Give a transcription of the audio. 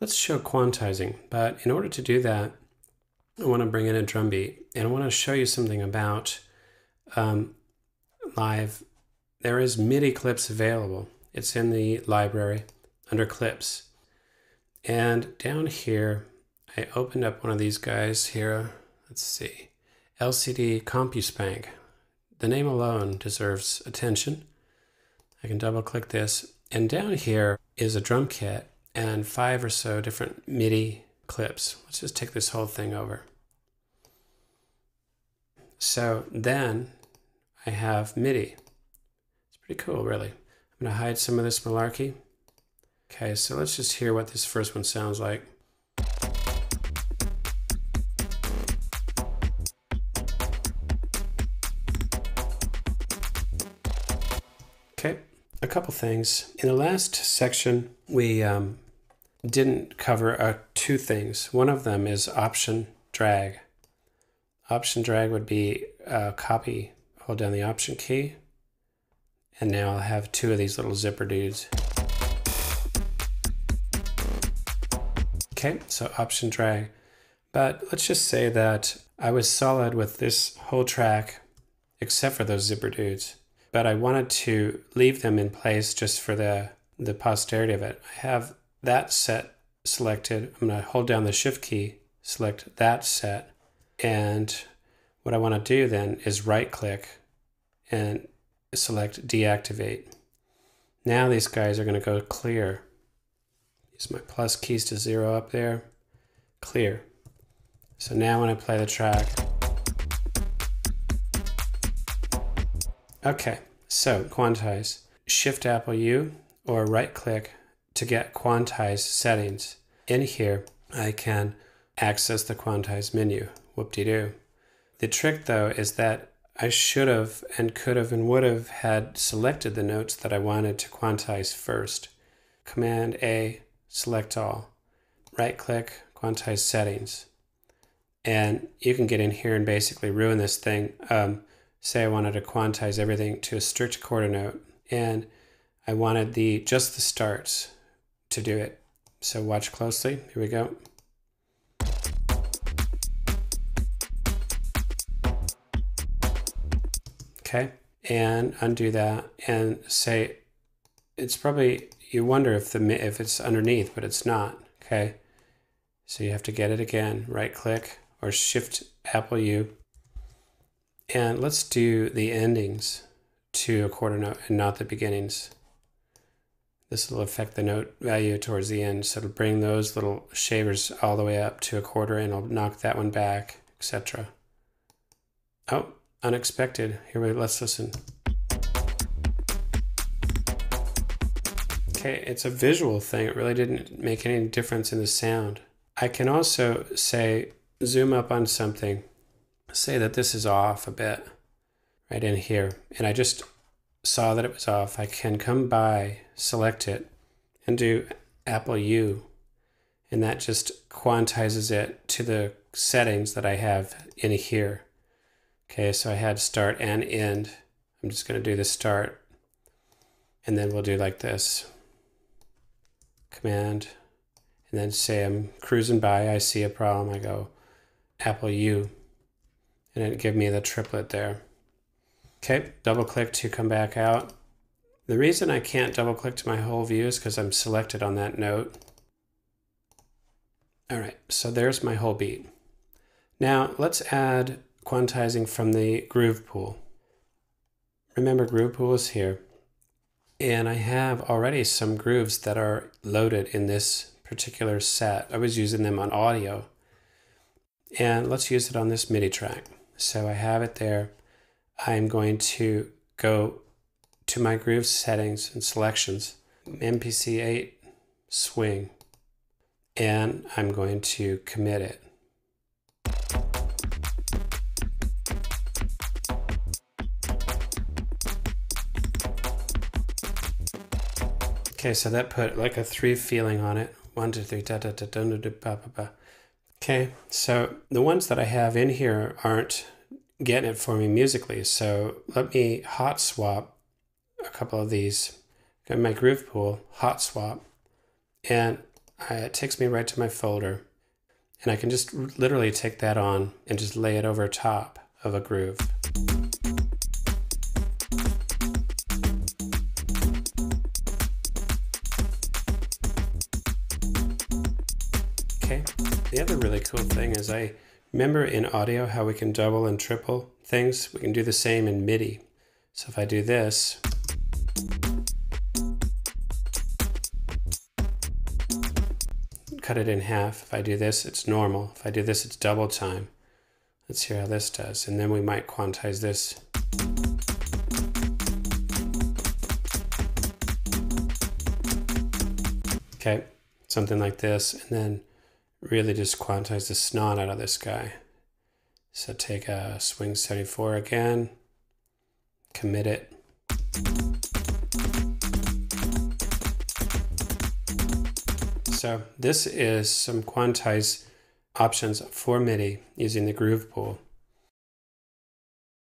Let's show quantizing, but in order to do that, I want to bring in a drum beat, and I want to show you something about live. There is MIDI clips available. It's in the library under clips. And down here, I opened up one of these guys here. Let's see, LCD CompuSpank. The name alone deserves attention. I can double click this, and down here is a drum kit and 5 or so different MIDI clips. Let's just take this whole thing over. So then I have MIDI. It's pretty cool, really. I'm going to hide some of this malarkey. Okay, so let's just hear what this first one sounds like. Okay, a couple things. In the last section, we didn't cover 2 things. One of them is option drag. Option drag would be copy, hold down the option key, and now I'll have 2 of these little zipper dudes. Okay, so option drag. But let's just say that I was solid with this whole track, except for those zipper dudes. But I wanted to leave them in place just for the posterity of it. I have that set selected. I'm going to hold down the shift key, select that set, and what I want to do then is right click and select deactivate. Now these guys are going to go clear. Use my plus keys to 0 up there, clear. So now when I play the track, okay, so quantize, shift Apple U or right click to get quantize settings. In here, I can access the quantize menu, whoop-de-doo. The trick though is that I should have and could have and would have had selected the notes that I wanted to quantize first. Command A, select all, right click, quantize settings. And you can get in here and basically ruin this thing. Say I wanted to quantize everything to a strict quarter note, and I wanted just the starts to do it. So watch closely. Here we go. Okay, and undo that and say it's probably, you wonder if it's underneath, but it's not. Okay, so you have to get it again. Right click or shift Apple U. And let's do the endings to a quarter note and not the beginnings. This will affect the note value towards the end, so it'll bring those little shavers all the way up to a quarter and it'll knock that one back, etc. Oh, unexpected. Let's listen. Okay, it's a visual thing. It really didn't make any difference in the sound. I can also say, zoom up on something. Say that this is off a bit right in here, and I just saw that it was off. I can come by, select it, and do Apple U, and that just quantizes it to the settings that I have in here. Okay, so I had start and end. I'm just going to do the start, and then we'll do like this. Command, and then say I'm cruising by, I see a problem, I go Apple U. And it give me the triplet there. Okay, double click to come back out. The reason I can't double click to my whole view is because I'm selected on that note. All right, so there's my whole beat. Now let's add quantizing from the groove pool. Remember, groove pool is here. And I have already some grooves that are loaded in this particular set. I was using them on audio. And let's use it on this MIDI track. So I have it there. I'm going to go to my groove settings and selections, MPC 8, swing, and I'm going to commit it. Okay, so that put like a 3 feeling on it. 1, 2, 3, da da da da da da ba ba ba. Okay, so the ones that I have in here aren't getting it for me musically, so let me hot swap a couple of these. Got my groove pool, hot swap, and it takes me right to my folder, and I can just literally take that on and just lay it over top of a groove. Okay, the other really cool thing is I remember in audio how we can double and triple things. We can do the same in MIDI. So if I do this, cut it in half. If I do this, it's normal. If I do this, it's double time. Let's hear how this does. And then we might quantize this. Okay, something like this. And then really just quantize the snot out of this guy. So take a swing 74 again, commit it. So this is some quantize options for MIDI using the groove pool.